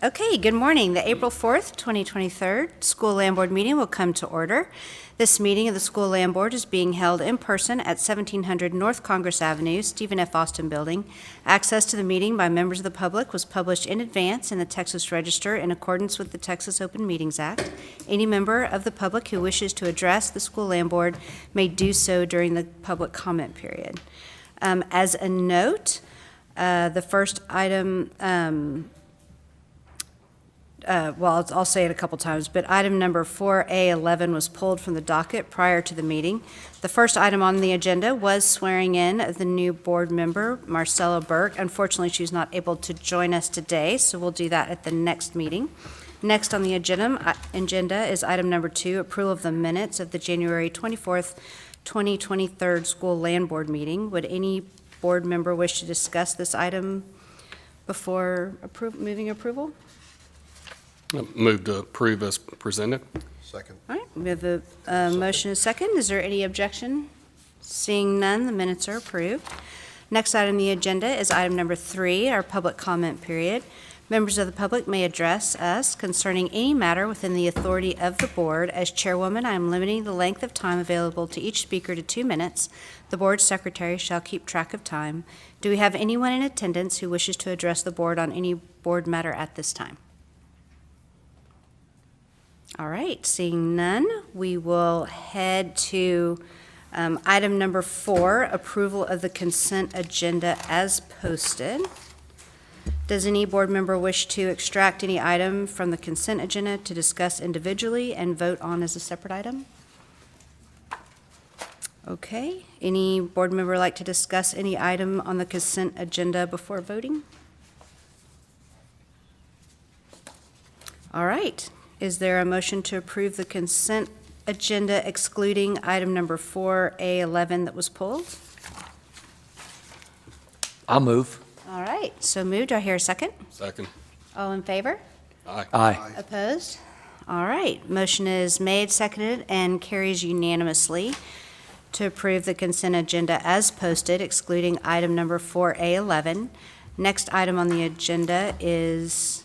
Okay, good morning. The April 4th, 2023 School Land Board meeting will come to order. This meeting of the School Land Board is being held in person at 1700 North Congress Avenue, Stephen F. Austin Building. Access to the meeting by members of the public was published in advance in the Texas Register in accordance with the Texas Open Meetings Act. Any member of the public who wishes to address the School Land Board may do so during the public comment period. As a note, the first item, I'll say it a couple times, but item number 4A11 was pulled from the docket prior to the meeting. The first item on the agenda was swearing in of the new board member, Marcella Burke. Unfortunately, she's not able to join us today, so we'll do that at the next meeting. Next on the agenda is item number 2, approval of the minutes of the January 24th, 2023 School Land Board meeting. Would any board member wish to discuss this item before moving approval? Move to approve as presented. Second. All right, we have a motion and a second. Is there any objection? Seeing none, the minutes are approved. Next item on the agenda is item number 3, our public comment period. Members of the public may address us concerning any matter within the authority of the board. As chairwoman, I am limiting the length of time available to each speaker to 2 minutes. The board secretary shall keep track of time. Do we have anyone in attendance who wishes to address the board on any board matter at this time? All right, seeing none, we will head to item number 4, approval of the consent agenda as posted. Does any board member wish to extract any item from the consent agenda to discuss individually and vote on as a separate item? Okay, any board member like to discuss any item on the consent agenda before voting? All right. Is there a motion to approve the consent agenda excluding item number 4A11 that was pulled? I'll move. All right, so moved. Do I hear a second? Second. All in favor? Aye. Aye. Opposed? All right, motion is made, seconded, and carries unanimously to approve the consent agenda as posted, excluding item number 4A11. Next item on the agenda is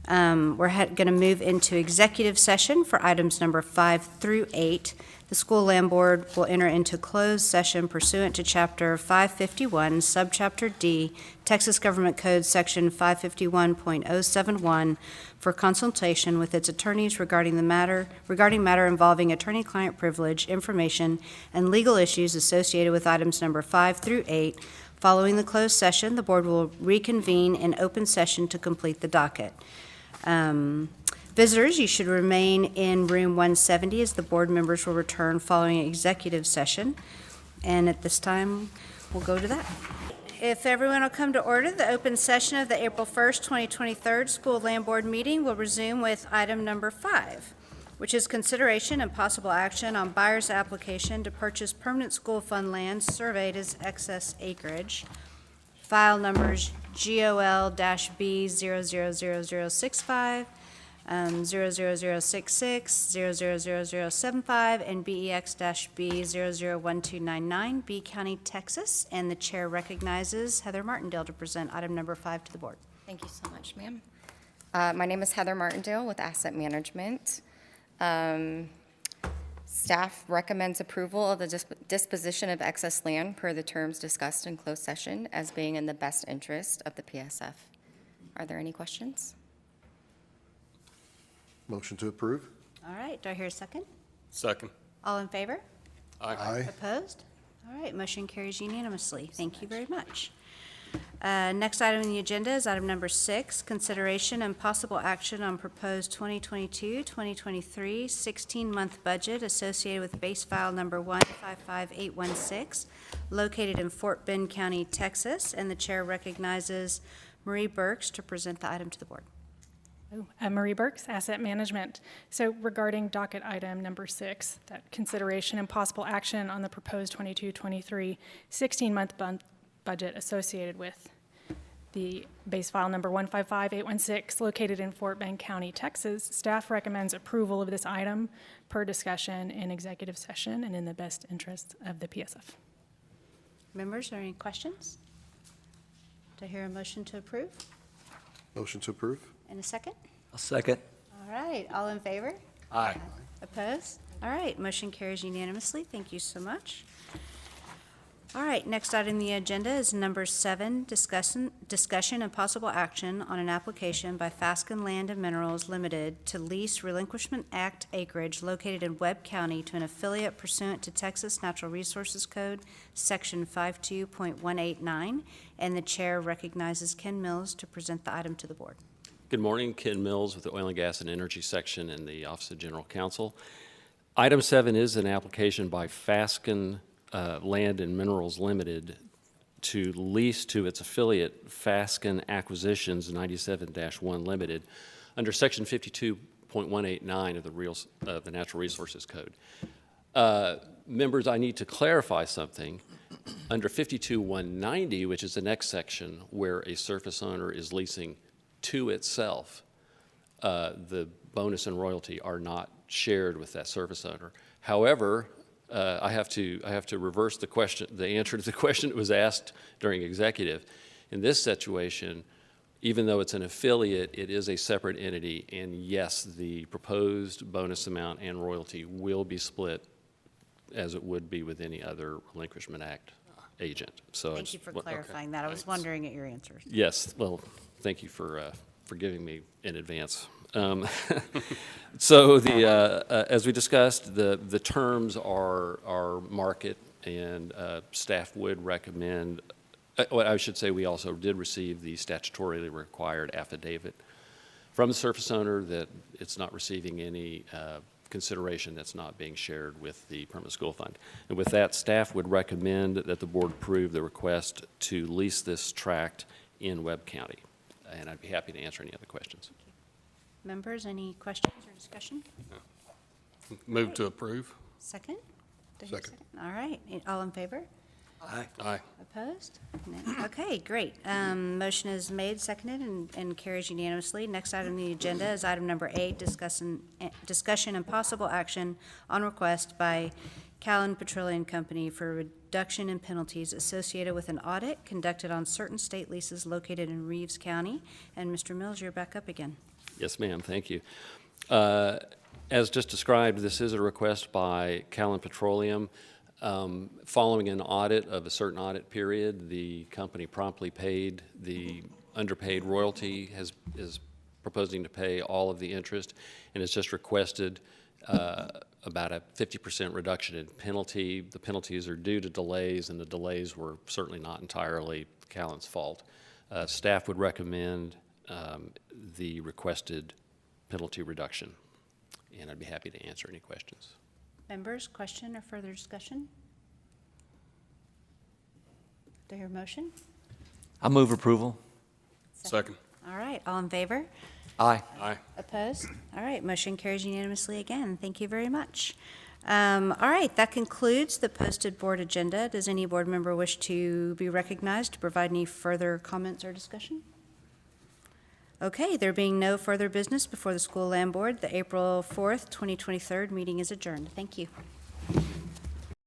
we're going to move into executive session for items number 5 through 8. The School Land Board will enter into closed session pursuant to Chapter 551, Subchapter D, Texas Government Code Section 551.071 for consultation with its attorneys regarding matter involving attorney-client privilege, information, and legal issues associated with items number 5 through 8. Following the closed session, the board will reconvene in open session to complete the docket. Visitors, you should remain in room 170 as the board members will return following executive session. And at this time, we'll go to that. If everyone will come to order, the open session of the April 1st, 2023 School Land Board meeting will resume with item number 5, which is consideration and possible action on buyer's application to purchase permanent school fund land surveyed as excess acreage. File numbers GOL-B000065, 00066, 000075, and BEX-B001299, B County, Texas. And the chair recognizes Heather Martindale to present item number 5 to the board. Thank you so much, ma'am. My name is Heather Martindale with Asset Management. Staff recommends approval of the disposition of excess land per the terms discussed in closed session as being in the best interest of the PSF. Are there any questions? Motion to approve? All right, do I hear a second? Second. All in favor? Aye. Opposed? All right, motion carries unanimously. Thank you very much. Next item on the agenda is item number 6, consideration and possible action on proposed 2022-2023 16-month budget associated with base file number 155816, located in Fort Bend County, Texas. And the chair recognizes Marie Burks to present the item to the board. I'm Marie Burks, Asset Management. So regarding docket item number 6, that consideration and possible action on the proposed 22-23 16-month budget associated with the base file number 155816 located in Fort Bend County, Texas. Staff recommends approval of this item per discussion in executive session and in the best interest of the PSF. Members, are there any questions? Do I hear a motion to approve? Motion to approve? And a second? I'll second. All right, all in favor? Aye. Opposed? All right, motion carries unanimously. Thank you so much. All right, next item on the agenda is number 7, discussion and possible action on an application by Fasken Land and Minerals Limited to lease Relinquishment Act acreage located in Webb County to an affiliate pursuant to Texas Natural Resources Code, Section 52.189, and the chair recognizes Ken Mills to present the item to the board. Good morning, Ken Mills with the Oil and Gas and Energy Section in the Office of General Counsel. Item 7 is an application by Fasken Land and Minerals Limited to lease to its affiliate Fasken Acquisitions 97-1 Limited under Section 52.189 of the Natural Resources Code. Members, I need to clarify something. Under 52.190, which is the next section where a surface owner is leasing to itself, the bonus and royalty are not shared with that surface owner. However, I have to reverse the question, the answer to the question that was asked during executive. In this situation, even though it's an affiliate, it is a separate entity, and yes, the proposed bonus amount and royalty will be split as it would be with any other Relinquishment Act agent. So Thank you for clarifying that. I was wondering at your answers. Yes, well, thank you for giving me in advance. So as we discussed, the terms are market, and staff would recommend, well, I should say we also did receive the statutorily required affidavit from the surface owner that it's not receiving any consideration that's not being shared with the Permanent School Fund. And with that, staff would recommend that the board approve the request to lease this tract in Webb County. And I'd be happy to answer any other questions. Members, any questions or discussion? Move to approve. Second? Did I hear Second. All right, all in favor? Aye. Aye. Opposed? No. Okay, great. Motion is made, seconded, and carries unanimously. Next item on the agenda is item number 8, discussion and possible action on request by Callan Petroleum Company for a reduction in penalties associated with an audit conducted on certain state leases located in Reeves County. And Mr. Mills, you're back up again. Yes, ma'am, thank you. As just described, this is a request by Callan Petroleum. Following an audit of a certain audit period, the company promptly paid the underpaid royalty, is proposing to pay all of the interest, and has just requested about a 50% reduction in penalty. The penalties are due to delays, and the delays were certainly not entirely Callan's fault. Staff would recommend the requested penalty reduction, and I'd be happy to answer any questions. Members, question or further discussion? Do I hear a motion? I move approval. Second. All right, all in favor? Aye. Aye. Opposed? All right, motion carries unanimously again. Thank you very much. All right, that concludes the posted board agenda. Does any board member wish to be recognized to provide any further comments or discussion? Okay, there being no further business before the School Land Board, the April 4th, 2023 meeting is adjourned. Thank you.